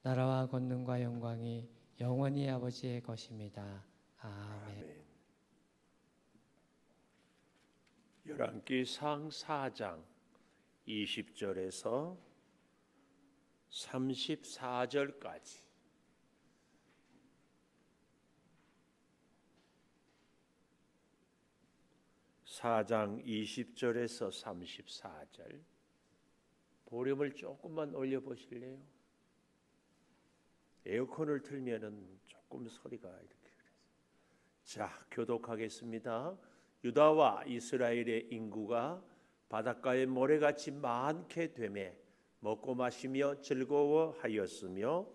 나라와 권능과 영광이 영원히 아버지의 것입니다. 아멘. 열왕기상 4장 20절에서 34절까지 (4장 20절에서 34절) 볼륨을 조금만 올려보실래요? 에어컨을 틀면은 조금 소리가 이렇게 그래서. 자, 교독하겠습니다. 유다와 이스라엘의 인구가 바닷가의 모래같이 많게 되매 먹고 마시며 즐거워하였으며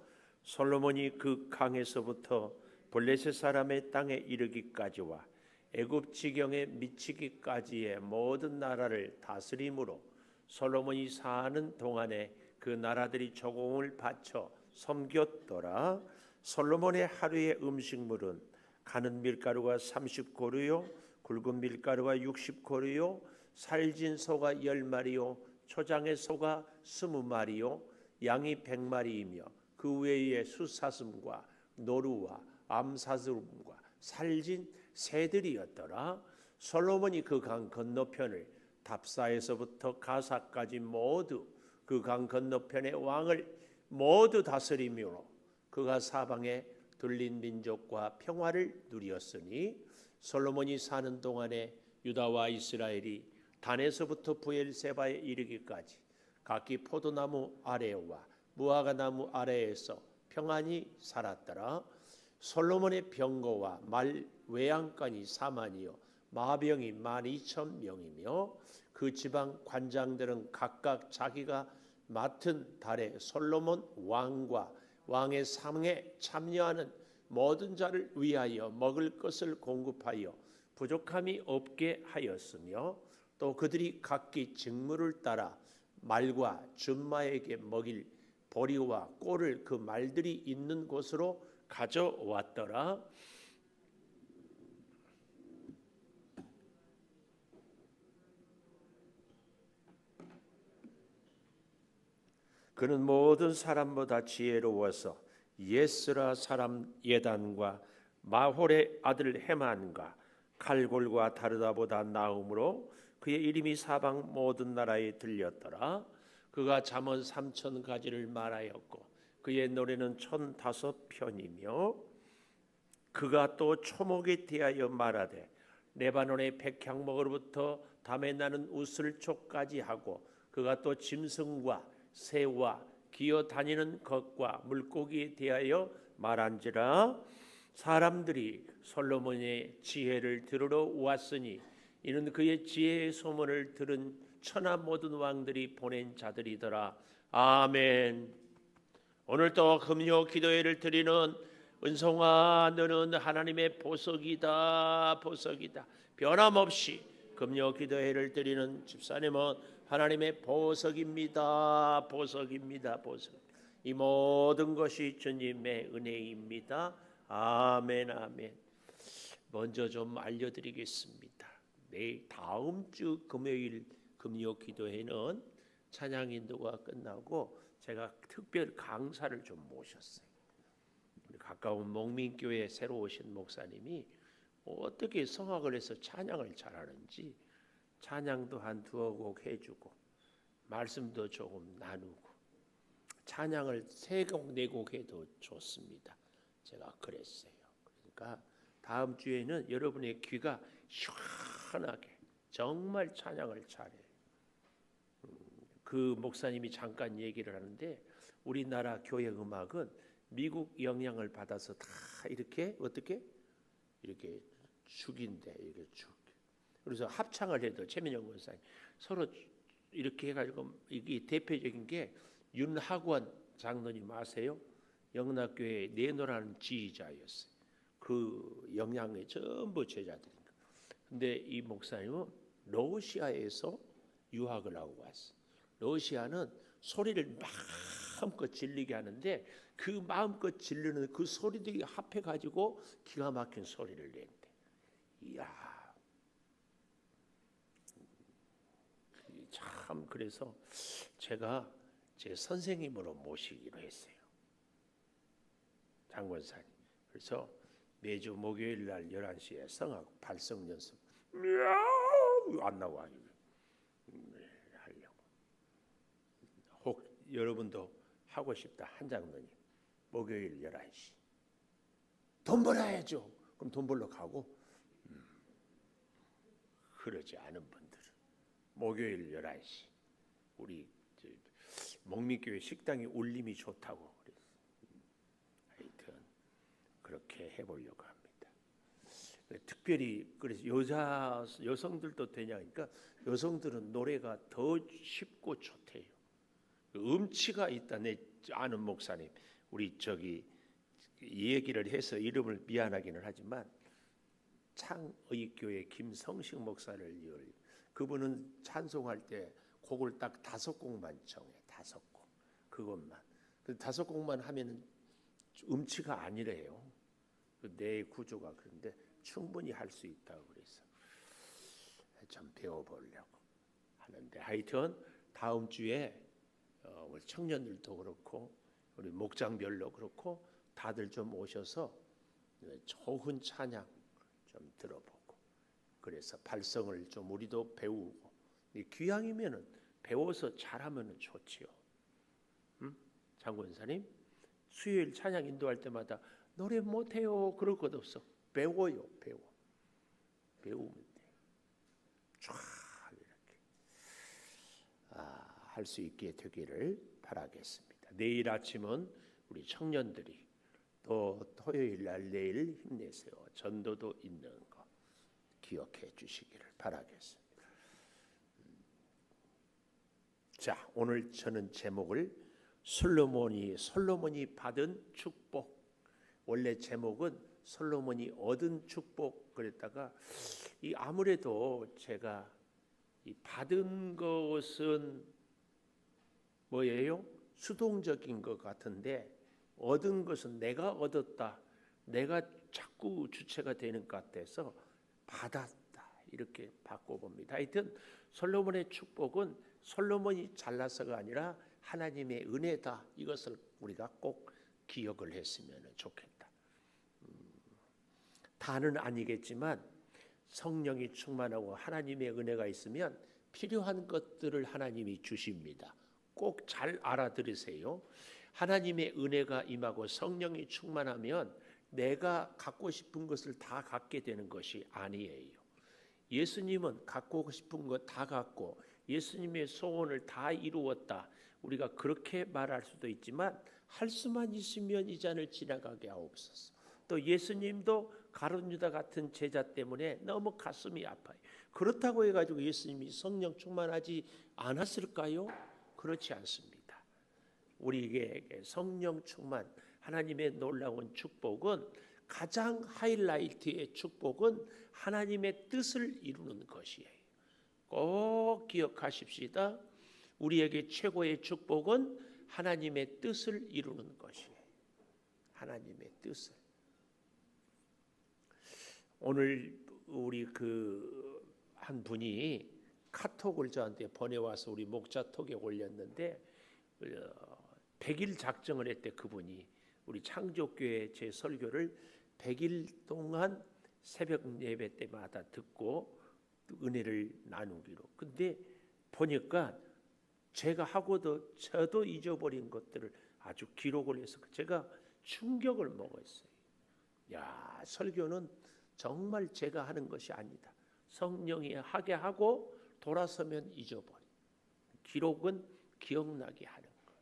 솔로몬이 그 강에서부터 블레셋 사람의 땅에 이르기까지와 애굽 지경에 미치기까지의 모든 나라를 다스림으로 솔로몬이 사는 동안에 그 나라들이 조공을 바쳐 섬겼더라. 솔로몬의 하루의 음식물은 가는 밀가루가 30고루요 굵은 밀가루가 60고루요 살진 소가 10마리요 초장의 소가 20마리요 양이 100마리이며 그 외에 숫사슴과 노루와 암사슴과 살진 새들이었더라. 솔로몬이 그 강 건너편을 답사에서부터 가사까지 모두 그 강 건너편의 왕을 모두 다스리므로 그가 사방에 둘린 민족과 평화를 누렸으니 솔로몬이 사는 동안에 유다와 이스라엘이 단에서부터 부엘세바에 이르기까지 각기 포도나무 아래와 무화과나무 아래에서 평안히 살았더라. 솔로몬의 병거와 말 외양간이 4만이요 마병이 12,000명이며 그 지방 관장들은 각각 자기가 맡은 달에 솔로몬 왕과 왕의 상에 참여하는 모든 자를 위하여 먹을 것을 공급하여 부족함이 없게 하였으며 또 그들이 각기 직무를 따라 말과 준마에게 먹일 보리와 꼴을 그 말들이 있는 곳으로 가져왔더라. 그는 모든 사람보다 지혜로워서 예스라 사람 예단과 마홀의 아들 헤만과 칼골과 다르다보다 나음으로 그의 이름이 사방 모든 나라에 들렸더라. 그가 잠언 3,000가지를 말하였고 그의 노래는 1,005편이며 그가 또 초목에 대하여 말하되 레바논의 백향목으로부터 담에 나는 우슬초까지 하고 그가 또 짐승과 새와 기어 다니는 것과 물고기에 대하여 말한지라. 사람들이 솔로몬의 지혜를 들으러 왔으니 이는 그의 지혜의 소문을 들은 천하 모든 왕들이 보낸 자들이더라. 아멘. 오늘도 금요 기도회를 드리는 은송아, 너는 하나님의 보석이다, 보석이다. 변함없이 금요 기도회를 드리는 집사님은 하나님의 보석입니다, 보석입니다, 보석. 이 모든 것이 주님의 은혜입니다. 아멘, 아멘. 먼저 좀 알려드리겠습니다. 내일 다음 주 금요일 금요 기도회는 찬양 인도가 끝나고 제가 특별 강사를 좀 모셨어요. 우리 가까운 목민교회 새로 오신 목사님이 어떻게 성악을 해서 찬양을 잘하는지 찬양도 한 두어 곡 해주고 말씀도 조금 나누고 찬양을 3곡 4곡 해도 좋습니다. 제가 그랬어요. 그러니까 다음 주에는 여러분의 귀가 시원하게 정말 찬양을 잘해요. 그 목사님이 잠깐 얘기를 하는데 우리나라 교회 음악은 미국 영향을 받아서 다 이렇게 어떻게 이렇게 죽인대, 이렇게 죽. 그래서 합창을 해도 최민영 권사님 서로 이렇게 해가지고 이게 대표적인 게 윤학원 장로님 아세요? 영락교회 내노라는 지휘자였어요. 그 영향의 전부 제자들입니다. 근데 이 목사님은 러시아에서 유학을 하고 왔어요. 러시아는 소리를 마음껏 질리게 하는데 그 마음껏 질르는 그 소리들이 합해가지고 기가 막힌 소리를 낸대. 이야. 참 그래서 제가 제 선생님으로 모시기로 했어요. 장권사님. 그래서 매주 목요일 날 11시에 성악 발성 연습 미야우 안 나와 하려고. 혹 여러분도 하고 싶다 한 장로님 목요일 11시 돈 벌어야죠. 그럼 돈 벌러 가고 그러지 않은 분들은 목요일 11시 우리 목미교회 식당에 울림이 좋다고 그래서 하여튼 그렇게 해보려고 합니다. 특별히 그래서 여성들도 되냐니까 여성들은 노래가 더 쉽고 좋대요. 음치가 있다. 내 아는 목사님 우리 저기 이 얘기를 해서 이름을 미안하기는 하지만 창의교회 김성식 목사를 그분은 찬송할 때 곡을 딱 5곡만 정해. 5곡 그것만. 그 5곡만 하면은 음치가 아니래요. 내 구조가. 그런데 충분히 할 수 있다고 그래서 좀 배워보려고 하는데 하여튼 다음 주에 우리 청년들도 그렇고 우리 목장별로 그렇고 다들 좀 오셔서 좋은 찬양 좀 들어보고 그래서 발성을 좀 우리도 배우고 귀향이면은 배워서 잘하면은 좋지요. 장권사님 수요일 찬양 인도할 때마다 노래 못해요 그럴 것 없어. 배워요. 배우면 돼. 쫙 이렇게 할 수 있게 되기를 바라겠습니다. 내일 아침은 우리 청년들이 또 토요일 날 내일 힘내세요. 전도도 있는 거 기억해 주시기를 바라겠습니다. 자, 오늘 저는 제목을 솔로몬이 받은 축복. 원래 제목은 솔로몬이 얻은 축복 그랬다가 이 아무래도 제가 이 받은 것은 뭐예요? 수동적인 것 같은데 얻은 것은 내가 얻었다. 내가 자꾸 주체가 되는 것 같아서 받았다. 이렇게 바꿔봅니다. 하여튼 솔로몬의 축복은 솔로몬이 잘나서가 아니라 하나님의 은혜다. 이것을 우리가 꼭 기억을 했으면 좋겠다. 다는 아니겠지만 성령이 충만하고 하나님의 은혜가 있으면 필요한 것들을 하나님이 주십니다. 꼭 잘 알아들으세요. 하나님의 은혜가 임하고 성령이 충만하면 내가 갖고 싶은 것을 다 갖게 되는 것이 아니에요. 예수님은 갖고 싶은 것 다 갖고 예수님의 소원을 다 이루었다. 우리가 그렇게 말할 수도 있지만 할 수만 있으면 이 잔을 지나가게 하옵소서. 또 예수님도 가룟 유다 같은 제자 때문에 너무 가슴이 아파요. 그렇다고 해가지고 예수님이 성령 충만하지 않았을까요? 그렇지 않습니다. 우리에게 성령 충만, 하나님의 놀라운 축복은 가장 하이라이트의 축복은 하나님의 뜻을 이루는 것이에요. 꼭 기억하십시다. 우리에게 최고의 축복은 하나님의 뜻을 이루는 것이에요. 하나님의 뜻을. 오늘 우리 한 분이 카톡을 저한테 보내와서 우리 목자톡에 올렸는데 100일 작정을 했대. 그분이 우리 창조교회 제 설교를 100일 동안 새벽 예배 때마다 듣고 은혜를 나누기로. 근데 보니까 제가 하고도 저도 잊어버린 것들을 아주 기록을 해서 제가 충격을 먹었어요. 야, 설교는 정말 제가 하는 것이 아니다. 성령이 하게 하고 돌아서면 잊어버려. 기록은 기억나게 하는 것.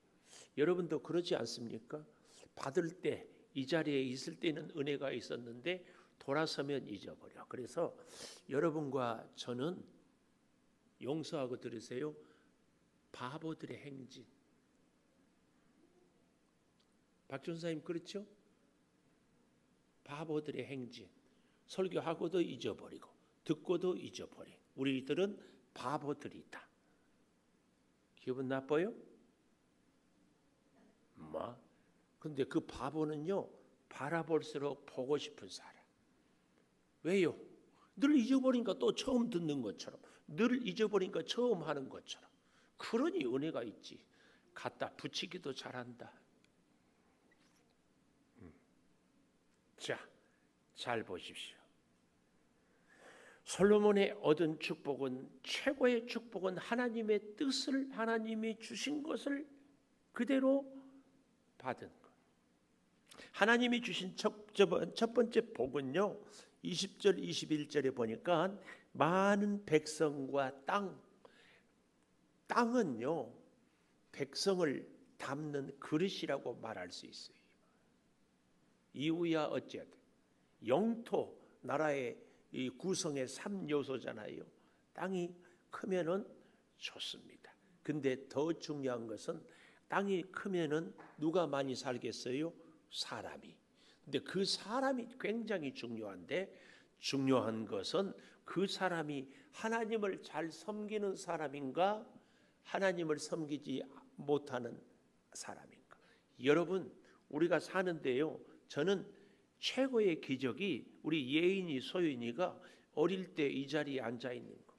여러분도 그러지 않습니까? 받을 때, 이 자리에 있을 때는 은혜가 있었는데 돌아서면 잊어버려. 그래서 여러분과 저는 용서하고 들으세요. 바보들의 행진. 박준사님 그렇죠? 바보들의 행진. 설교하고도 잊어버리고 듣고도 잊어버려. 우리들은 바보들이다. 기분 나빠요? 근데 그 바보는요, 바라볼수록 보고 싶은 사람. 왜요? 늘 잊어버리니까 또 처음 듣는 것처럼, 늘 잊어버리니까 처음 하는 것처럼. 그러니 은혜가 있지. 갖다 붙이기도 잘한다. 자, 잘 보십시오. 솔로몬의 얻은 축복은, 최고의 축복은 하나님의 뜻을, 하나님이 주신 것을 그대로 받은 것. 하나님이 주신 첫 번째 복은요, 20절 21절에 보니까 많은 백성과 땅은요 백성을 담는 그릇이라고 말할 수 있어요. 이유야 어찌하든 영토, 나라의 이 구성의 3요소잖아요. 땅이 크면은 좋습니다. 근데 더 중요한 것은 땅이 크면은 누가 많이 살겠어요? 사람이. 근데 그 사람이 굉장히 중요한데, 중요한 것은 그 사람이 하나님을 잘 섬기는 사람인가, 하나님을 섬기지 못하는 사람인가. 여러분, 우리가 사는데요, 저는 최고의 기적이 우리 예인이 소윤이가 어릴 때 이 자리에 앉아 있는 거.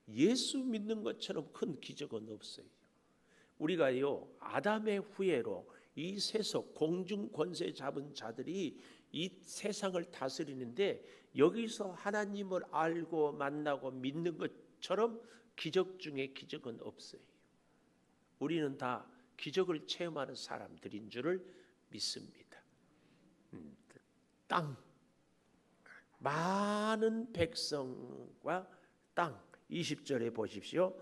예수 믿는 것처럼 큰 기적은 없어요. 우리가요, 아담의 후예로 이 세속 공중 권세 잡은 자들이 이 세상을 다스리는데, 여기서 하나님을 알고 만나고 믿는 것처럼 기적 중에 기적은 없어요. 우리는 다 기적을 체험하는 사람들인 줄을 믿습니다. 땅, 많은 백성과 땅. 20절에 보십시오.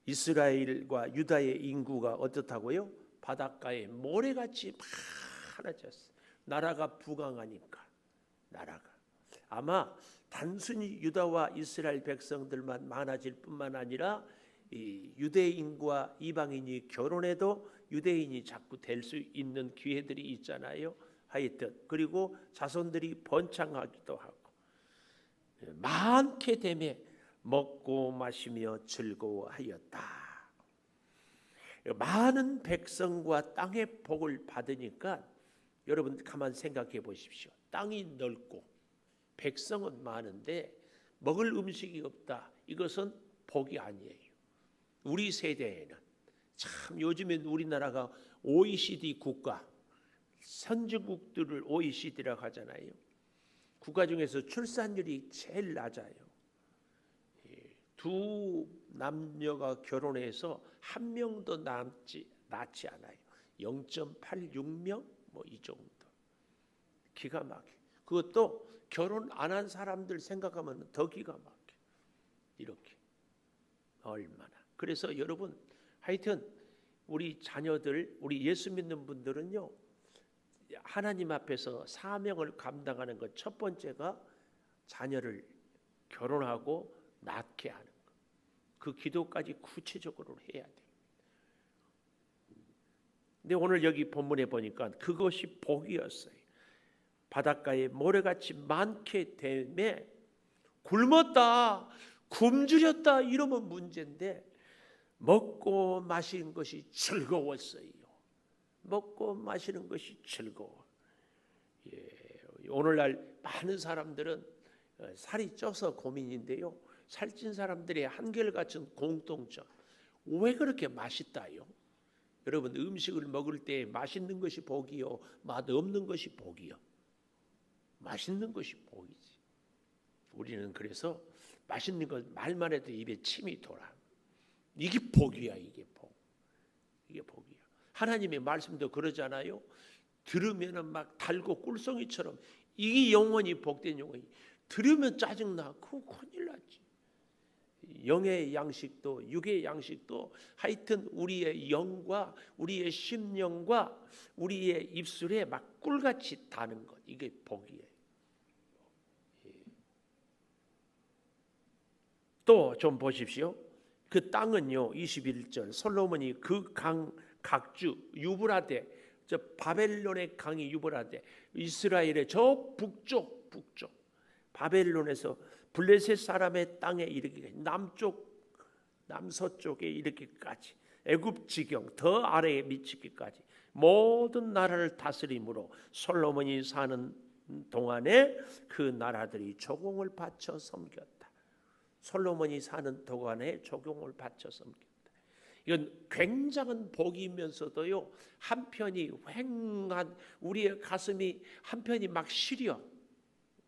이스라엘과 유다의 인구가 어떻다고요? 바닷가에 모래같이 많아졌어요. 나라가 부강하니까. 나라가 아마 단순히 유다와 이스라엘 백성들만 많아질 뿐만 아니라 이 유대인과 이방인이 결혼해도 유대인이 자꾸 될 수 있는 기회들이 있잖아요. 하여튼 그리고 자손들이 번창하기도 하고, 많게 되며 먹고 마시며 즐거워하였다. 많은 백성과 땅의 복을 받으니까 여러분 가만 생각해 보십시오. 땅이 넓고 백성은 많은데 먹을 음식이 없다. 이것은 복이 아니에요. 우리 세대에는 참, 요즘엔 우리나라가 OECD 국가, 선진국들을 OECD라고 하잖아요. 국가 중에서 출산율이 제일 낮아요. 두 남녀가 결혼해서 한 명도 낳지 않아요. 0.86명 뭐 이 정도. 기가 막혀. 그것도 결혼 안 한 사람들 생각하면 더 기가 막혀. 이렇게 얼마나. 그래서 여러분, 하여튼 우리 자녀들, 우리 예수 믿는 분들은요, 하나님 앞에서 사명을 감당하는 것 첫 번째가 자녀를 결혼하고 낳게 하는 것. 그 기도까지 구체적으로 해야 돼요. 근데 오늘 여기 본문에 보니까 그것이 복이었어요. 바닷가에 모래같이 많게 되매 굶었다, 굶주렸다 이러면 문제인데, 먹고 마시는 것이 즐거웠어요. 먹고 마시는 것이 즐거워. 오늘날 많은 사람들은 살이 쪄서 고민인데요, 살찐 사람들의 한결같은 공통점, 왜 그렇게 맛있다요? 여러분, 음식을 먹을 때 맛있는 것이 복이요, 맛없는 것이 복이요? 맛있는 것이 복이지. 우리는 그래서 맛있는 것 말만 해도 입에 침이 돌아. 이게 복이야. 이게 복. 이게 복이야. 하나님의 말씀도 그러잖아요. 들으면 막 달고 꿀송이처럼, 이게 영원히 복된 영혼이. 들으면 짜증나. 그거 큰일 나지. 영의 양식도 육의 양식도 하여튼 우리의 영과 우리의 심령과 우리의 입술에 막 꿀같이 다는 것, 이게 복이에요. 또 좀 보십시오. 그 땅은요, 21절 솔로몬이 그 강 각주 유브라데, 저 바벨론의 강이 유브라데, 이스라엘의 저 북쪽 바벨론에서 블레셋 사람의 땅에 이르기까지, 남서쪽에 이르기까지, 애굽 지경 더 아래에 미치기까지 모든 나라를 다스림으로 솔로몬이 사는 동안에 그 나라들이 조공을 바쳐 섬겼다. 솔로몬이 사는 동안에 조공을 바쳐 섬겼다. 이건 굉장한 복이면서도요, 한편이 휑한, 우리의 가슴이 한편이 막 시려.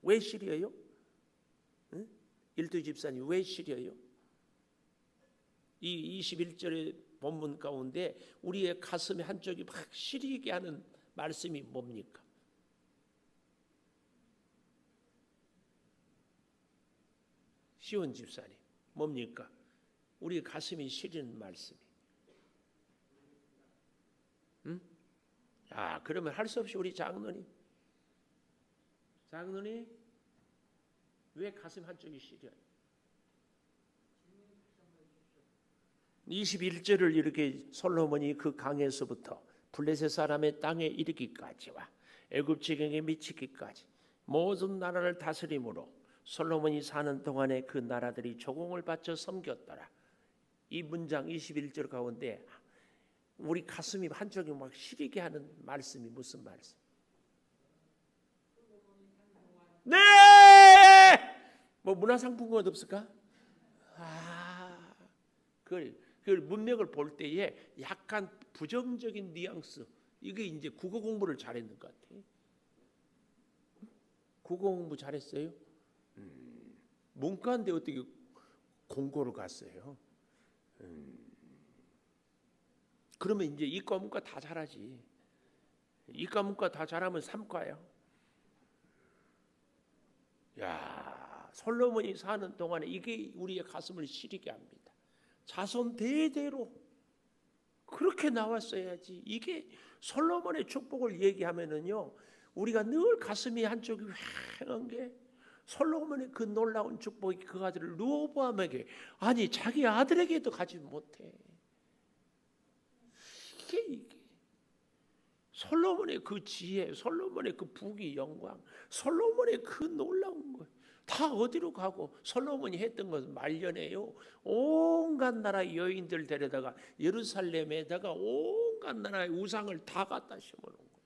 왜 시려요? 응? 일두 집사님 왜 시려요? 이 21절의 본문 가운데 우리의 가슴의 한쪽이 막 시리게 하는 말씀이 뭡니까? 시온 집사님 뭡니까? 우리 가슴이 시리는 말씀이. 응? 그러면 할 수 없이 우리 장로님 왜 가슴 한쪽이 시려요? 21절을 이렇게 솔로몬이 그 강에서부터 블레셋 사람의 땅에 이르기까지와 애굽 지경에 미치기까지 모든 나라를 다스림으로 솔로몬이 사는 동안에 그 나라들이 조공을 바쳐 섬겼더라. 이 문장 21절 가운데 우리 가슴이 한쪽이 막 시리게 하는 말씀이 무슨 말씀? 네! 뭐 문화상품권 없을까? 그 문맥을 볼 때에 약간 부정적인 뉘앙스, 이게 이제 국어 공부를 잘했는 것 같아. 국어 공부 잘했어요? 문과인데 어떻게 공고를 갔어요? 그러면 이제 이과 문과 다 잘하지. 이과 문과 다 잘하면 삼과야. 야, 솔로몬이 사는 동안에 이게 우리의 가슴을 시리게 합니다. 자손 대대로 그렇게 나왔어야지. 이게 솔로몬의 축복을 얘기하면은요, 우리가 늘 가슴이 한쪽이 휑한 게 솔로몬의 그 놀라운 축복이 그 아들을 르호보암에게, 아니 자기 아들에게도 가지 못해. 이게 솔로몬의 그 지혜, 솔로몬의 그 부귀 영광, 솔로몬의 그 놀라운 것 다 어디로 가고, 솔로몬이 했던 것은 말년에요, 온갖 나라 여인들 데려다가 예루살렘에다가 온갖 나라의 우상을 다 갖다 심어놓은 거예요.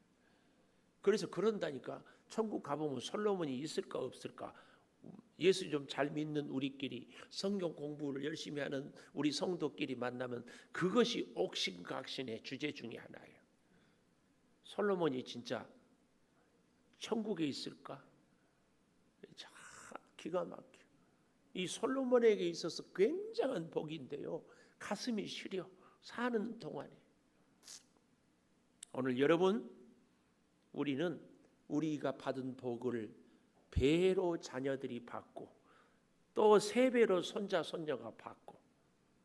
그래서 그런다니까 천국 가보면 솔로몬이 있을까 없을까? 예수 좀 잘 믿는 우리끼리, 성경 공부를 열심히 하는 우리 성도끼리 만나면 그것이 옥신각신의 주제 중에 하나예요. 솔로몬이 진짜 천국에 있을까? 참 기가 막혀. 이 솔로몬에게 있어서 굉장한 복인데요, 가슴이 시려 사는 동안에. 오늘 여러분, 우리는 우리가 받은 복을 배로 자녀들이 받고 또 세 배로 손자 손녀가 받고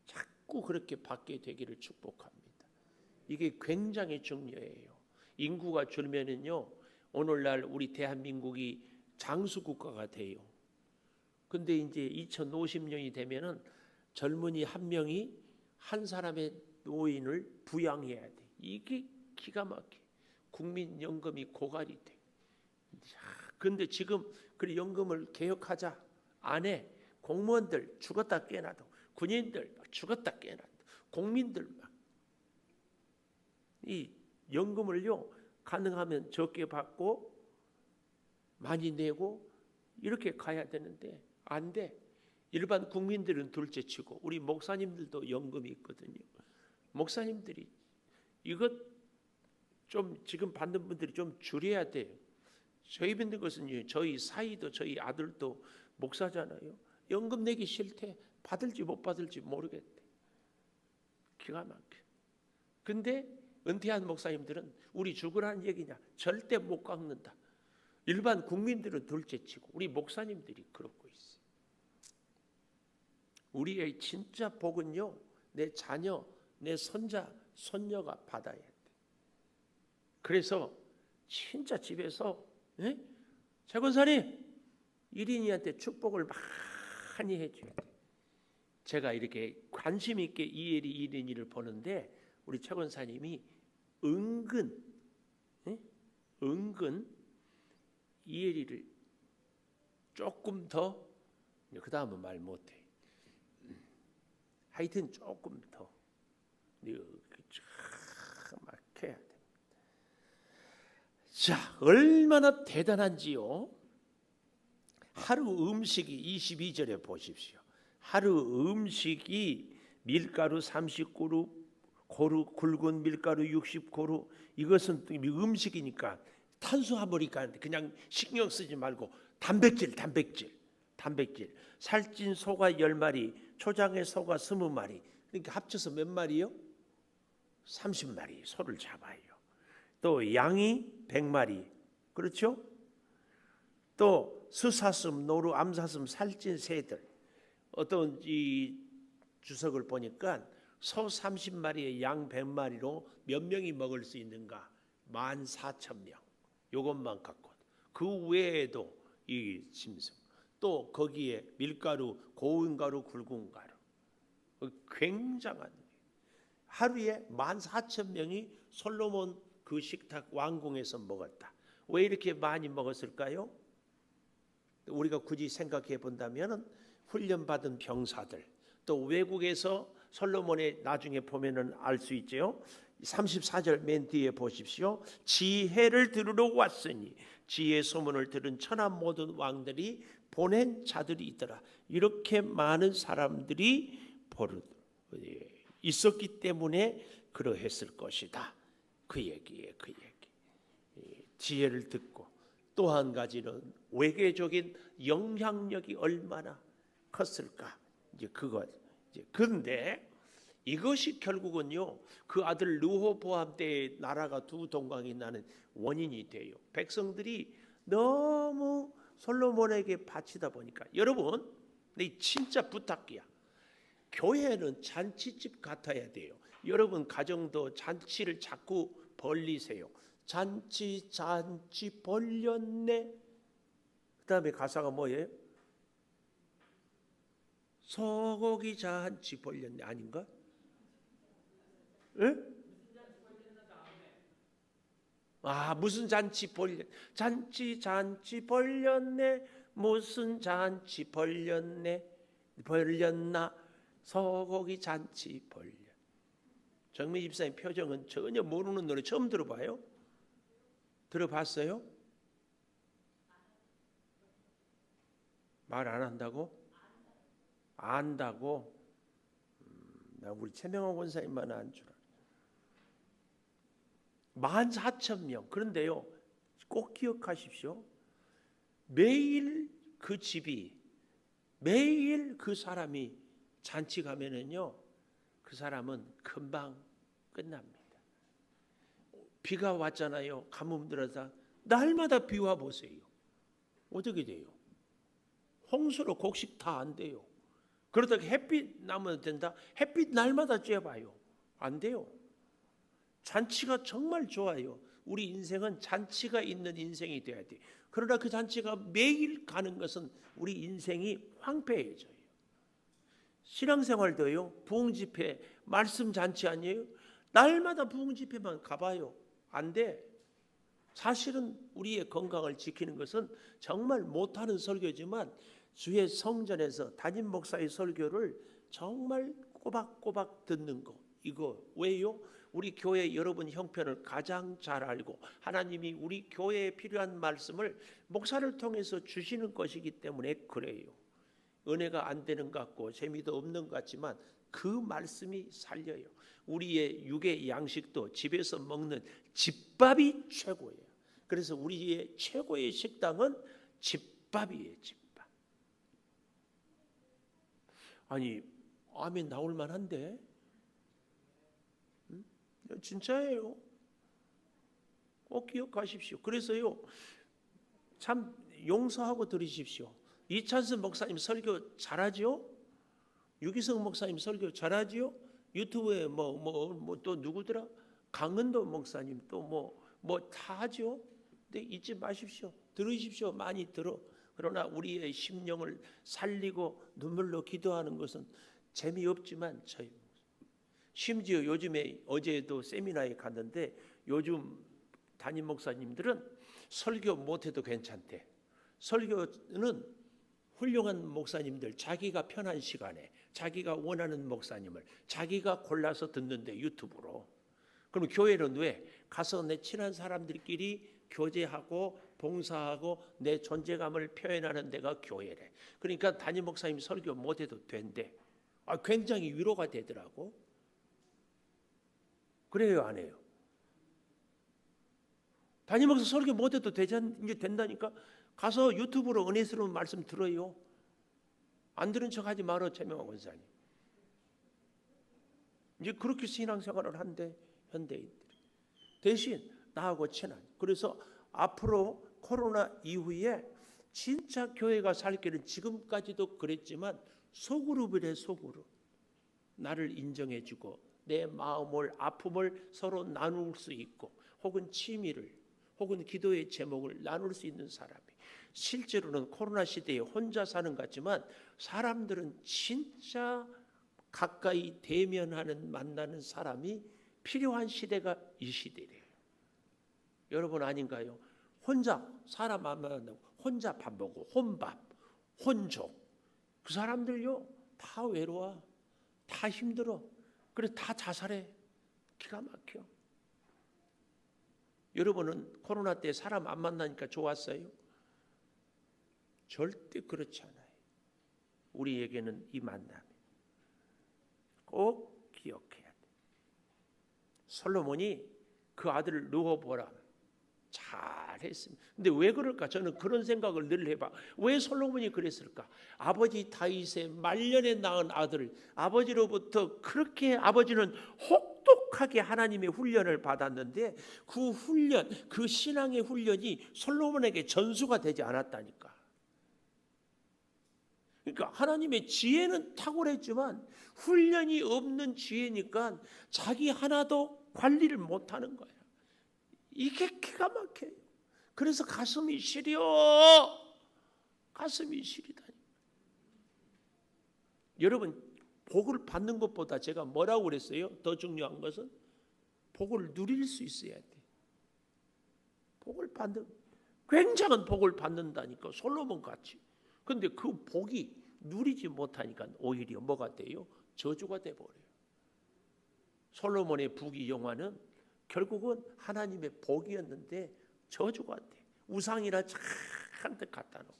자꾸 그렇게 받게 되기를 축복합니다. 이게 굉장히 중요해요. 인구가 줄면은요, 오늘날 우리 대한민국이 장수국가가 돼요. 근데 이제 2050년이 되면은 젊은이 한 명이 한 사람의 노인을 부양해야 돼. 이게 기가 막혀. 국민연금이 고갈이 돼. 근데 지금 그 연금을 개혁하자 안 해. 공무원들 죽었다 깨나도, 군인들 죽었다 깨나도, 국민들 막 이 연금을요 가능하면 적게 받고 많이 내고 이렇게 가야 되는데 안 돼. 일반 국민들은 둘째치고 우리 목사님들도 연금이 있거든요. 목사님들이 이것 좀 지금 받는 분들이 좀 줄여야 돼요. 저희 받는 것은 저희 사이도 저희 아들도 목사잖아요. 연금 내기 싫대. 받을지 못 받을지 모르겠대. 기가 막혀. 근데 은퇴한 목사님들은 우리 죽으라는 얘기냐? 절대 못 깎는다. 일반 국민들은 둘째치고 우리 목사님들이 그러고 있어요. 우리의 진짜 복은요, 내 자녀, 내 손자, 손녀가 받아야 돼. 그래서 진짜 집에서 최 권사님 1인이한테 축복을 많이 해줘야 돼. 제가 이렇게 관심 있게 이혜리 1인이를 보는데 우리 최 권사님이 은근 이혜리를 조금 더, 그 다음은 말 못해. 하여튼 조금 더 막 해야 돼. 자, 얼마나 대단한지요. 하루 음식이 22절에 보십시오. 하루 음식이 밀가루 30그루, 굵은 밀가루 60그루. 이것은 음식이니까 탄수화물이니까 그냥 신경 쓰지 말고 단백질. 살찐 소가 10마리, 초장의 소가 20마리. 그러니까 합쳐서 몇 마리요? 30마리 소를 잡아요. 또 양이 100마리. 그렇죠? 또 스사슴, 노루, 암사슴, 살찐 새들. 어떤 이 주석을 보니까 소 30마리에 양 100마리로 몇 명이 먹을 수 있는가? 14,000명. 이것만 갖고. 그 외에도 이 짐승. 또 거기에 밀가루, 고운 가루, 굵은 가루. 굉장한. 하루에 14,000명이 솔로몬 그 식탁 왕궁에서 먹었다. 왜 이렇게 많이 먹었을까요? 우리가 굳이 생각해 본다면 훈련받은 병사들, 또 외국에서 솔로몬의 나중에 보면은 알 수 있죠. 34절 맨 뒤에 보십시오. 지혜를 들으러 왔으니 지혜 소문을 들은 천하 모든 왕들이 보낸 자들이 있더라. 이렇게 많은 사람들이 있었기 때문에 그러했을 것이다. 그 얘기에 그 얘기. 지혜를 듣고 또 한 가지는 외교적인 영향력이 얼마나 컸을까. 이제 그것. 그런데 이것이 결국은요, 그 아들 르호보암 때의 나라가 두 동강이 나는 원인이 돼요. 백성들이 너무 솔로몬에게 바치다 보니까. 여러분, 내 진짜 부탁이야. 교회는 잔치집 같아야 돼요. 여러분 가정도 잔치를 자꾸 벌리세요. 잔치 벌렸네. 그 다음에 가사가 뭐예요? 소고기 잔치 벌렸네. 아닌가? 에? 무슨 잔치 벌렸네. 무슨 잔치 벌렸나? 소고기 잔치 벌려. 정미 집사님 표정은 전혀 모르는 노래 처음 들어봐요? 들어봤어요? 말 안 한다고? 안다고? 나 우리 최명호 권사님만 안 줄 알아. 14,000명. 그런데요, 꼭 기억하십시오. 매일 그 집이, 매일 그 사람이 잔치 가면은요, 그 사람은 금방 끝납니다. 비가 왔잖아요. 가뭄 들어서 날마다 비 와 보세요. 어떻게 돼요? 홍수로 곡식 다 안 돼요. 그러다가 햇빛 나면 된다. 햇빛 날마다 쬐봐요. 안 돼요. 잔치가 정말 좋아요. 우리 인생은 잔치가 있는 인생이 돼야 돼. 그러나 그 잔치가 매일 가는 것은 우리 인생이 황폐해져요. 신앙생활도요. 부흥집회, 말씀 잔치 아니에요? 날마다 부흥집회만 가봐요. 안 돼. 사실은 우리의 건강을 지키는 것은 정말 못하는 설교지만 주의 성전에서 담임 목사의 설교를 정말 꼬박꼬박 듣는 거. 이거 왜요? 우리 교회 여러분 형편을 가장 잘 알고 하나님이 우리 교회에 필요한 말씀을 목사를 통해서 주시는 것이기 때문에 그래요. 은혜가 안 되는 것 같고 재미도 없는 것 같지만 그 말씀이 살려요. 우리의 육의 양식도 집에서 먹는 집밥이 최고예요. 그래서 우리의 최고의 식당은 집밥이에요. 집밥. 아니 아멘 나올 만한데? 진짜예요. 꼭 기억하십시오. 그래서요 참 용서하고 들으십시오. 이찬선 목사님 설교 잘하죠? 유기성 목사님 설교 잘하죠? 유튜브에 또 누구더라? 강은도 목사님 또 뭐 다 하죠? 근데 잊지 마십시오. 들으십시오. 많이 들어. 그러나 우리의 심령을 살리고 눈물로 기도하는 것은 재미없지만 저희 심지어 요즘에 어제도 세미나에 갔는데 요즘 담임 목사님들은 설교 못해도 괜찮대. 설교는 훌륭한 목사님들 자기가 편한 시간에 자기가 원하는 목사님을 자기가 골라서 듣는데 유튜브로. 그럼 교회는 왜? 가서 내 친한 사람들끼리 교제하고 봉사하고 내 존재감을 표현하는 데가 교회래. 그러니까 담임 목사님 설교 못해도 된대. 굉장히 위로가 되더라고. 그래요, 안 해요? 담임목사 설교 못해도 이제 된다니까. 가서 유튜브로 은혜스러운 말씀 들어요. 안 들은 척하지 말어, 최명환 권사님. 이제 그렇게 신앙생활을 한대 현대인들이. 대신 나하고 친한. 그래서 앞으로 코로나 이후에 진짜 교회가 살 길은 지금까지도 그랬지만 소그룹이래, 소그룹. 나를 인정해주고 내 마음을, 아픔을 서로 나눌 수 있고, 혹은 취미를, 혹은 기도의 제목을 나눌 수 있는 사람이. 실제로는 코로나 시대에 혼자 사는 것 같지만 사람들은 진짜 가까이 대면하는, 만나는 사람이 필요한 시대가 이 시대래요. 여러분 아닌가요? 혼자 사람 안 만나고 혼자 밥 먹고 혼밥, 혼족. 그 사람들요 다 외로워, 다 힘들어. 그래 다 자살해. 기가 막혀. 여러분은 코로나 때 사람 안 만나니까 좋았어요? 절대 그렇지 않아요. 우리에게는 이 만남이 꼭 기억해야 돼. 솔로몬이 그 아들을 누워보라. 잘했습니다. 근데 왜 그럴까? 저는 그런 생각을 늘 해봐. 왜 솔로몬이 그랬을까? 아버지 다윗의 말년에 낳은 아들을 아버지로부터 그렇게, 아버지는 혹독하게 하나님의 훈련을 받았는데 그 훈련, 그 신앙의 훈련이 솔로몬에게 전수가 되지 않았다니까. 그러니까 하나님의 지혜는 탁월했지만 훈련이 없는 지혜니까 자기 하나도 관리를 못하는 거야. 이게 기가 막혀요. 그래서 가슴이 시려. 가슴이 시리다니. 여러분 복을 받는 것보다 제가 뭐라고 그랬어요? 더 중요한 것은 복을 누릴 수 있어야 돼. 복을 받는, 굉장한 복을 받는다니까, 솔로몬 같이. 근데 그 복이 누리지 못하니까 오히려 뭐가 돼요? 저주가 돼버려요. 솔로몬의 부귀영화는 결국은 하나님의 복이었는데 저주가 돼. 우상이라 잔뜩 갖다 놓고.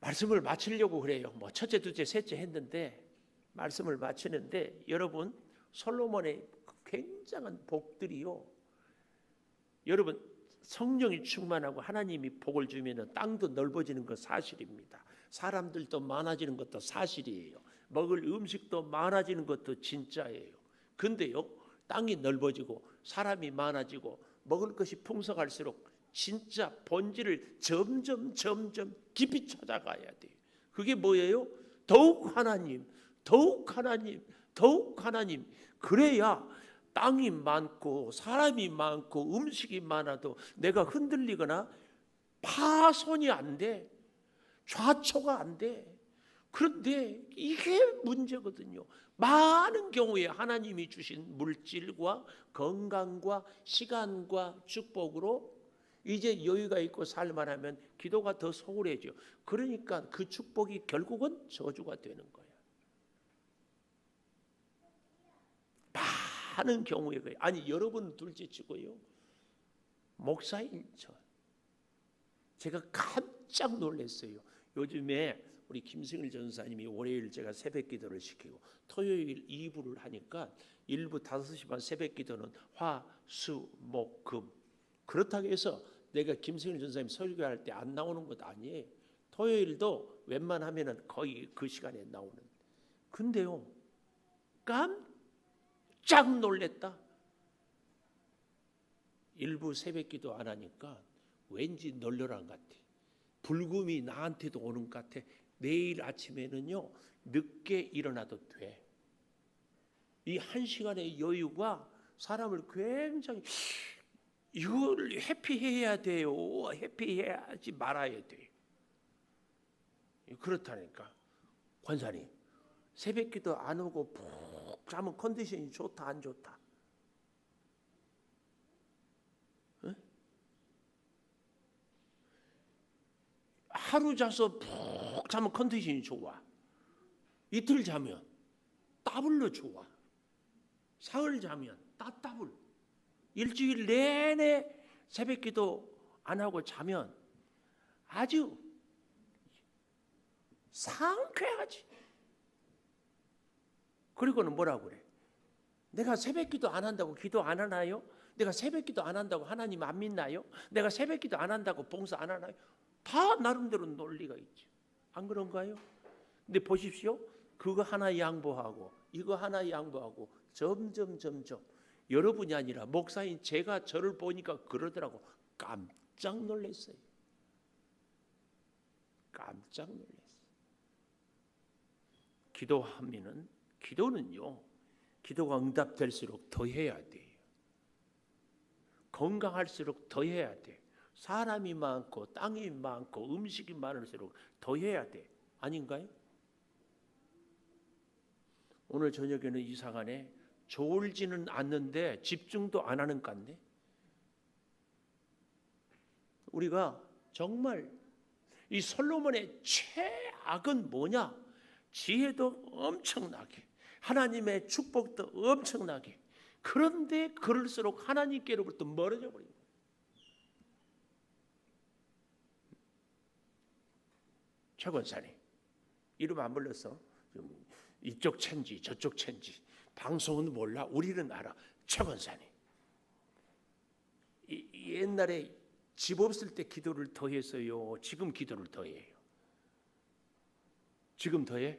말씀을 마치려고 그래요. 뭐 첫째, 둘째, 셋째 했는데 말씀을 마치는데, 여러분 솔로몬의 굉장한 복들이요. 여러분 성령이 충만하고 하나님이 복을 주면 땅도 넓어지는 것 사실입니다. 사람들도 많아지는 것도 사실이에요. 먹을 음식도 많아지는 것도 진짜예요. 근데요, 땅이 넓어지고 사람이 많아지고 먹을 것이 풍성할수록 진짜 본질을 점점 깊이 찾아가야 돼요. 그게 뭐예요? 더욱 하나님, 더욱 하나님, 더욱 하나님. 그래야 땅이 많고 사람이 많고 음식이 많아도 내가 흔들리거나 파손이 안 돼. 좌초가 안 돼. 그런데 이게 문제거든요. 많은 경우에 하나님이 주신 물질과 건강과 시간과 축복으로 이제 여유가 있고 살만하면 기도가 더 소홀해져. 그러니까 그 축복이 결국은 저주가 되는 거예요. 많은 경우에 그래요. 아니 여러분 둘째치고요, 목사인 제가 깜짝 놀랐어요. 요즘에 우리 김승일 전사님이 월요일 제가 새벽 기도를 시키고 토요일 2부를 하니까 1부 5시 반 새벽 기도는 화, 수, 목, 금. 그렇다고 해서 내가 김승일 전사님 설교할 때 안 나오는 것 아니에요. 토요일도 웬만하면 거의 그 시간에 나오는. 근데요, 깜짝 놀랬다. 1부 새벽 기도 안 하니까 왠지 널널한 것 같아. 불금이 나한테도 오는 것 같아. 내일 아침에는요 늦게 일어나도 돼. 이 1시간의 여유가 사람을 굉장히, 이걸 회피해야 돼요. 회피해야지 말아야 돼. 그렇다니까. 권사님 새벽 기도 안 오고 푹 자면 컨디션이 좋다 안 좋다? 응? 하루 자서 푹 자면 컨디션이 좋아. 이틀 자면 더블로 좋아. 사흘 자면 따따블. 일주일 내내 새벽 기도 안 하고 자면 아주 상쾌하지. 그리고는 뭐라고 그래? 내가 새벽기도 안 한다고 기도 안 하나요? 내가 새벽기도 안 한다고 하나님 안 믿나요? 내가 새벽기도 안 한다고 봉사 안 하나요? 다 나름대로 논리가 있죠. 안 그런가요? 근데 보십시오. 그거 하나 양보하고 이거 하나 양보하고 점점 여러분이 아니라 목사인 제가 저를 보니까 그러더라고. 깜짝 놀랐어요. 깜짝 놀랐어요. 기도는요. 기도가 응답될수록 더 해야 돼요. 건강할수록 더 해야 돼. 사람이 많고 땅이 많고 음식이 많을수록 더 해야 돼. 아닌가요? 오늘 저녁에는 이상하네. 졸지는 않는데 집중도 안 하는 것 같네. 우리가 정말 이 솔로몬의 최악은 뭐냐? 지혜도 엄청나게, 하나님의 축복도 엄청나게. 그런데 그럴수록 하나님께로부터 멀어져 버린 거예요. 최권사님 이름 안 불렀어. 이쪽 챈지 저쪽 챈지 방송은 몰라. 우리는 알아. 최권사님 옛날에 집 없을 때 기도를 더 했어요? 지금 기도를 더 해요? 지금 더 해?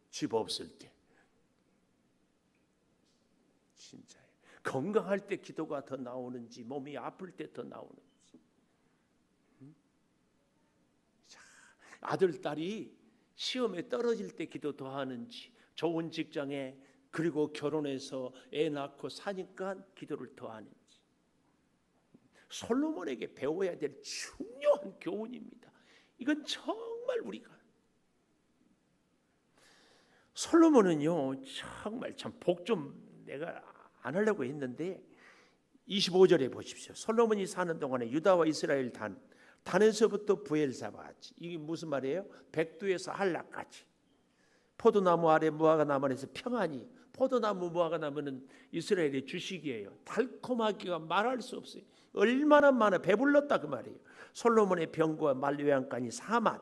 집 없을 때. 진짜예요. 건강할 때 기도가 더 나오는지 몸이 아플 때 더 나오는지. 자, 아들 딸이 시험에 떨어질 때 기도 더 하는지, 좋은 직장에 그리고 결혼해서 애 낳고 사니까 기도를 더 하는지. 솔로몬에게 배워야 될 중요한 교훈입니다. 이건 정말 우리가 솔로몬은요 정말 참 복 좀 내가 안 하려고 했는데 25절에 보십시오. 솔로몬이 사는 동안에 유다와 이스라엘 단에서부터 부엘사바까지, 이게 무슨 말이에요? 백두에서 한락까지, 포도나무 아래 무화과 나무에서 평안히. 포도나무 무화과 나무는 이스라엘의 주식이에요. 달콤하기가 말할 수 없어요. 얼마나 많아. 배불렀다 그 말이에요. 솔로몬의 병과 만료양간이 4만,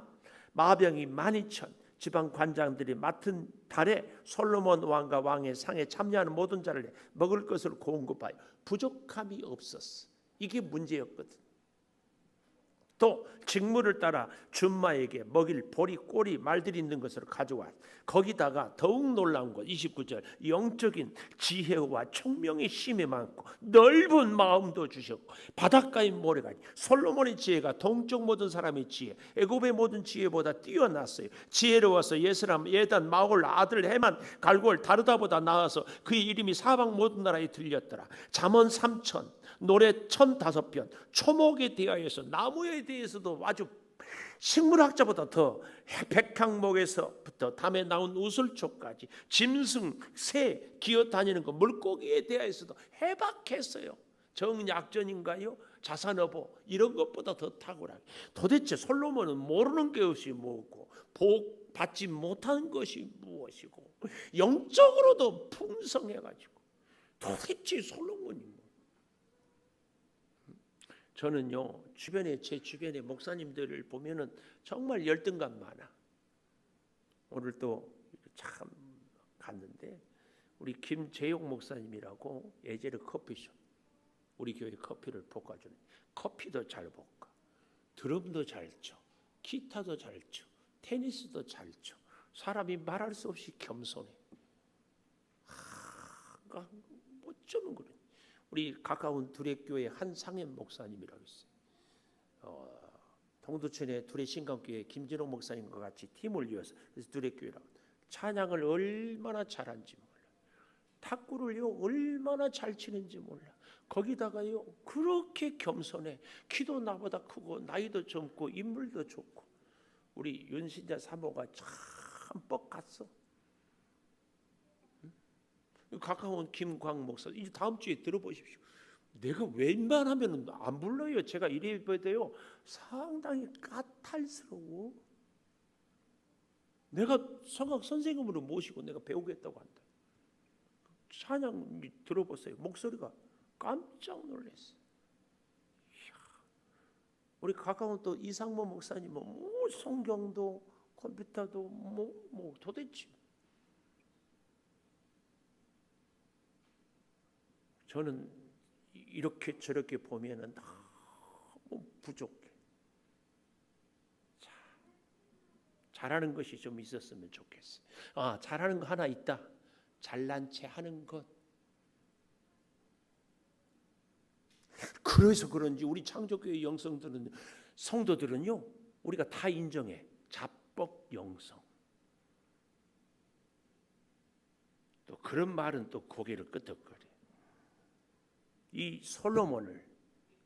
마병이 12,000, 지방 관장들이 맡은 달에 솔로몬 왕과 왕의 상에 참여하는 모든 자를 먹을 것을 공급하여 부족함이 없었어. 이게 문제였거든. 또 직무를 따라 준마에게 먹일 보리, 꼬리, 말들이 있는 것을 가져와. 거기다가 더욱 놀라운 것 29절, 영적인 지혜와 총명의 힘이 많고 넓은 마음도 주셨고 바닷가의 모래같이. 솔로몬의 지혜가 동쪽 모든 사람의 지혜, 애굽의 모든 지혜보다 뛰어났어요. 지혜로워서 예스람, 예단, 마올, 아들, 해만, 갈골, 다르다보다 나아서 그의 이름이 사방 모든 나라에 들렸더라. 잠언 3천, 노래 1005편, 초목에 대하여서 나무에 대해서도 아주 식물학자보다 더, 백향목에서부터 담에 나온 우슬초까지, 짐승, 새, 기어다니는 거, 물고기에 대하여서도 해박했어요. 정약전인가요? 자산어보 이런 것보다 더 탁월하게. 도대체 솔로몬은 모르는 것이 뭐고 복 받지 못한 것이 무엇이고 영적으로도 풍성해가지고 도대체 솔로몬이 뭐. 저는요 제 주변에 목사님들을 보면은 정말 열등감 많아. 오늘 또 참 갔는데 우리 김재용 목사님이라고 예전에 커피숍, 우리 교회 커피를 볶아주는, 커피도 잘 볶아, 드럼도 잘 쳐, 기타도 잘 쳐, 테니스도 잘 쳐. 사람이 말할 수 없이 겸손해. 어쩌면 그래. 우리 가까운 두레교회 한상현 목사님이라고 있어요. 동두천의 두레 신강교회 김진호 목사님과 같이 팀을 이어서, 그래서 두레교회라고. 찬양을 얼마나 잘하는지 몰라. 탁구를요 얼마나 잘 치는지 몰라. 거기다가요 그렇게 겸손해. 키도 나보다 크고 나이도 젊고 인물도 좋고. 우리 윤신자 사모가 참 뻑갔어. 가까운 김광 목사, 이제 다음 주에 들어보십시오. 내가 웬만하면 안 불러요. 제가 이래 봐도요 상당히 까탈스러워. 내가 성악 선생님으로 모시고 내가 배우겠다고 한다. 찬양 들어보세요. 목소리가 깜짝 놀랐어. 우리 가까운 또 이상모 목사님은 성경도 컴퓨터도 뭐 도대체. 저는 이렇게 저렇게 보면은 너무 부족해. 잘하는 것이 좀 있었으면 좋겠어. 잘하는 거 하나 있다. 잘난 체 하는 것. 그래서 그런지 우리 창조교회 성도들은요, 우리가 다 인정해. 자뻑 영성. 또 그런 말은 또 고개를 끄덕거려. 이 솔로몬을,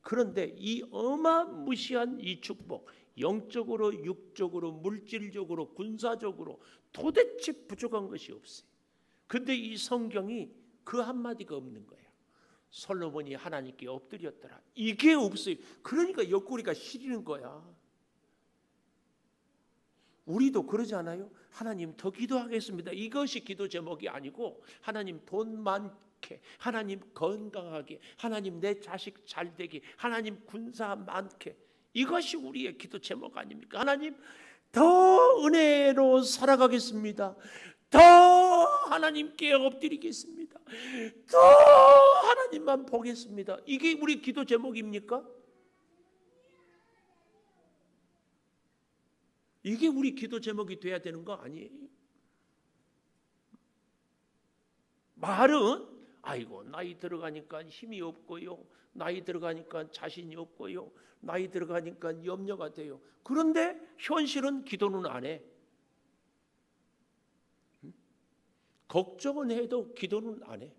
그런데 이 어마무시한 이 축복, 영적으로, 육적으로, 물질적으로, 군사적으로 도대체 부족한 것이 없어요. 근데 이 성경이 그 한마디가 없는 거예요. 솔로몬이 하나님께 엎드렸더라. 이게 없어요. 그러니까 옆구리가 시리는 거야. 우리도 그러지 않아요? 하나님 더 기도하겠습니다. 이것이 기도 제목이 아니고 하나님 돈 많게, 하나님 건강하게, 하나님 내 자식 잘 되게, 하나님 군사 많게. 이것이 우리의 기도 제목 아닙니까? 하나님 더 은혜로 살아가겠습니다. 더 하나님께 엎드리겠습니다. 더 하나님만 보겠습니다. 이게 우리 기도 제목입니까? 이게 우리 기도 제목이 돼야 되는 거 아니에요? 말은 아이고 나이 들어가니까 힘이 없고요, 나이 들어가니까 자신이 없고요, 나이 들어가니까 염려가 돼요. 그런데 현실은 기도는 안 해. 걱정은 해도 기도는 안 해.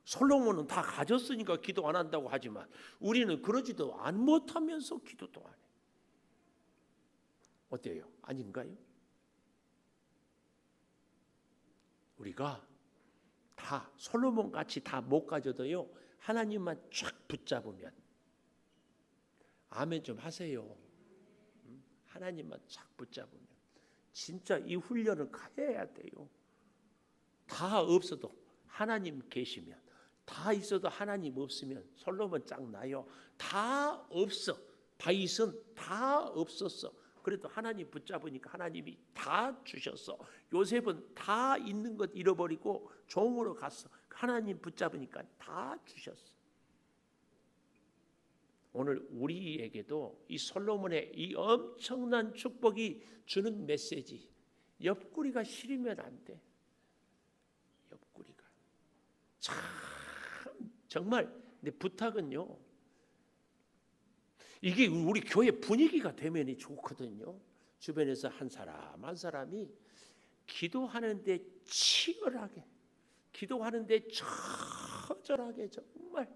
솔로몬은 다 가졌으니까 기도 안 한다고 하지만 우리는 그러지도 못하면서 기도도 안 해. 어때요? 아닌가요? 우리가 다 솔로몬 같이 다 못 가져도요, 하나님만 쫙 붙잡으면, 아멘 좀 하세요. 하나님만 쫙 붙잡으면 진짜 이 훈련을 해야 돼요. 다 없어도 하나님 계시면, 다 있어도 하나님 없으면 솔로몬 짱 나요. 다 없어. 다윗은 다 없었어. 그래도 하나님 붙잡으니까 하나님이 다 주셨어. 요셉은 다 있는 것 잃어버리고 종으로 갔어. 하나님 붙잡으니까 다 주셨어. 오늘 우리에게도 이 솔로몬의 이 엄청난 축복이 주는 메시지, 옆구리가 시리면 안 돼. 옆구리가 참 정말 내 부탁은요, 이게 우리 교회 분위기가 되면 좋거든요. 주변에서 한 사람 한 사람이 기도하는데 치열하게, 기도하는데 처절하게, 정말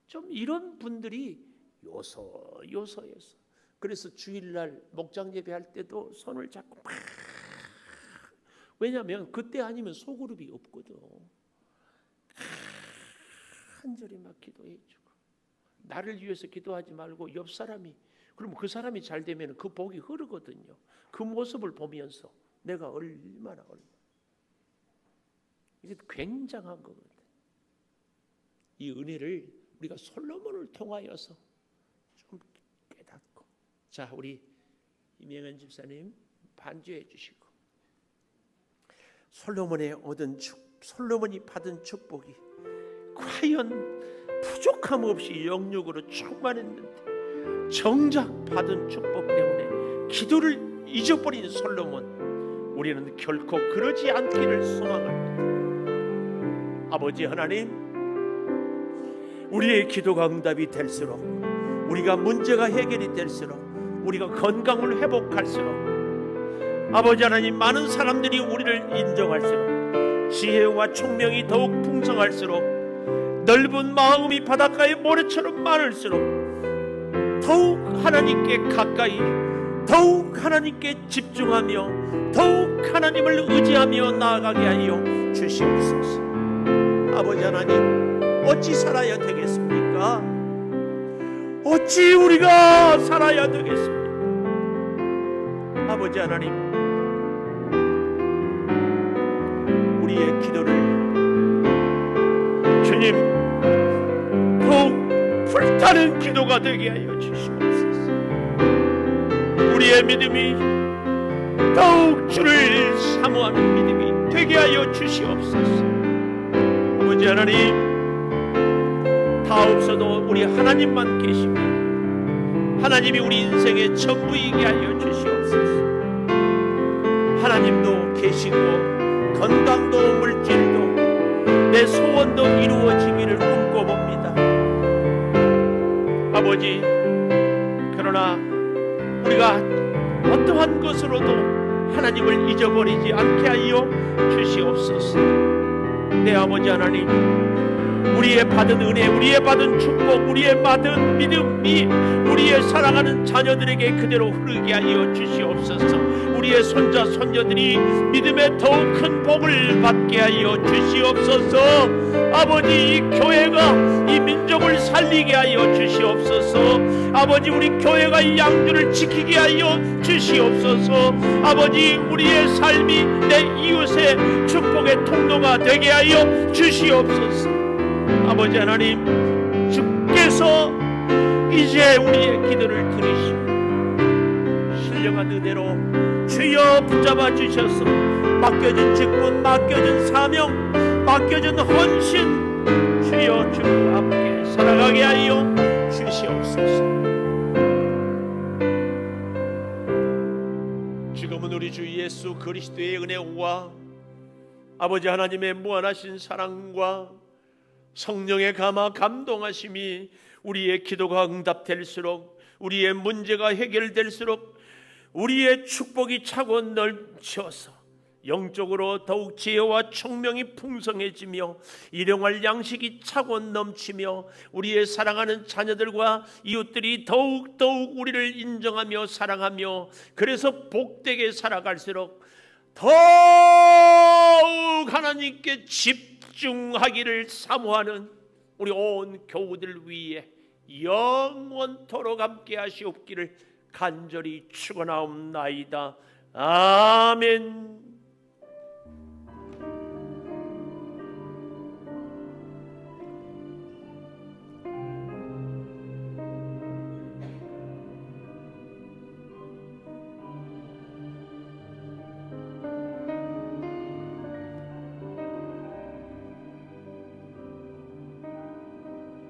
좀 이런 분들이 요소에서. 그래서 주일날 목장 예배할 때도 손을 잡고 막, 왜냐하면 그때 아니면 소그룹이 없거든. 간절히 막 기도해주고, 나를 위해서 기도하지 말고 옆 사람이, 그럼 그 사람이 잘 되면 그 복이 흐르거든요. 그 모습을 보면서 내가 얼마나 이게 굉장한 거거든. 이 은혜를 우리가 솔로몬을 통하여서 좀 깨닫고, 자 우리 이명현 집사님 반주해 주시고, 솔로몬이 받은 축복이 과연 부족함 없이 영육으로 충만했는데, 정작 받은 축복 때문에 기도를 잊어버린 솔로몬, 우리는 결코 그러지 않기를 소망합니다. 아버지 하나님, 우리의 기도가 응답이 될수록, 우리가 문제가 해결이 될수록, 우리가 건강을 회복할수록, 아버지 하나님, 많은 사람들이 우리를 인정할수록, 지혜와 총명이 더욱 풍성할수록, 넓은 마음이 바닷가의 모래처럼 많을수록 더욱 하나님께 가까이, 더욱 하나님께 집중하며, 더욱 하나님을 의지하며 나아가게 하여 주시옵소서. 아버지 하나님, 어찌 살아야 되겠습니까? 어찌 우리가 살아야 되겠습니까? 아버지 하나님, 우리의 기도를 주님 더욱 불타는 기도가 되게 하여 주시옵소서. 우리의 믿음이 더욱 주를 사모하는 믿음이 되게 하여 주시옵소서. 아버지 하나님, 다 없어도 우리 하나님만 계시면 하나님이 우리 인생의 전부이게 하여 주시옵소서. 하나님도 계시고 건강도 물질도 내 소원도 이루어지기를 꿈꿔봅니다. 아버지, 그러나 우리가 어떠한 것으로도 하나님을 잊어버리지 않게 하여 주시옵소서. 내 아버지 하나님, 우리의 받은 은혜, 우리의 받은 축복, 우리의 받은 믿음이 우리의 사랑하는 자녀들에게 그대로 흐르게 하여 주시옵소서. 우리의 손자 손녀들이 믿음의 더욱 큰 복을 받게 하여 주시옵소서. 아버지, 이 교회가 이 민족을 살리게 하여 주시옵소서. 아버지, 우리 교회가 이 양주를 지키게 하여 주시옵소서. 아버지, 우리의 삶이 내 이웃의 축복의 통로가 되게 하여 주시옵소서. 아버지 하나님, 주께서 이제 우리의 기도를 들으시고 신령한 은혜로 주여 붙잡아 주셔서 맡겨진 직분, 맡겨진 사명, 맡겨진 헌신 주여 주와 함께 살아가게 하여 주시옵소서. 지금은 우리 주 예수 그리스도의 은혜와 아버지 하나님의 무한하신 사랑과 성령의 감화 감동하심이 우리의 기도가 응답될수록, 우리의 문제가 해결될수록 우리의 축복이 차고 넘쳐서 영적으로 더욱 지혜와 총명이 풍성해지며 일용할 양식이 차고 넘치며 우리의 사랑하는 자녀들과 이웃들이 더욱 우리를 인정하며 사랑하며 그래서 복되게 살아갈수록 더욱 하나님께 집중하기를 사모하는 우리 온 교우들 위해 영원토록 함께 하시옵기를 간절히 축원하옵나이다. 아멘.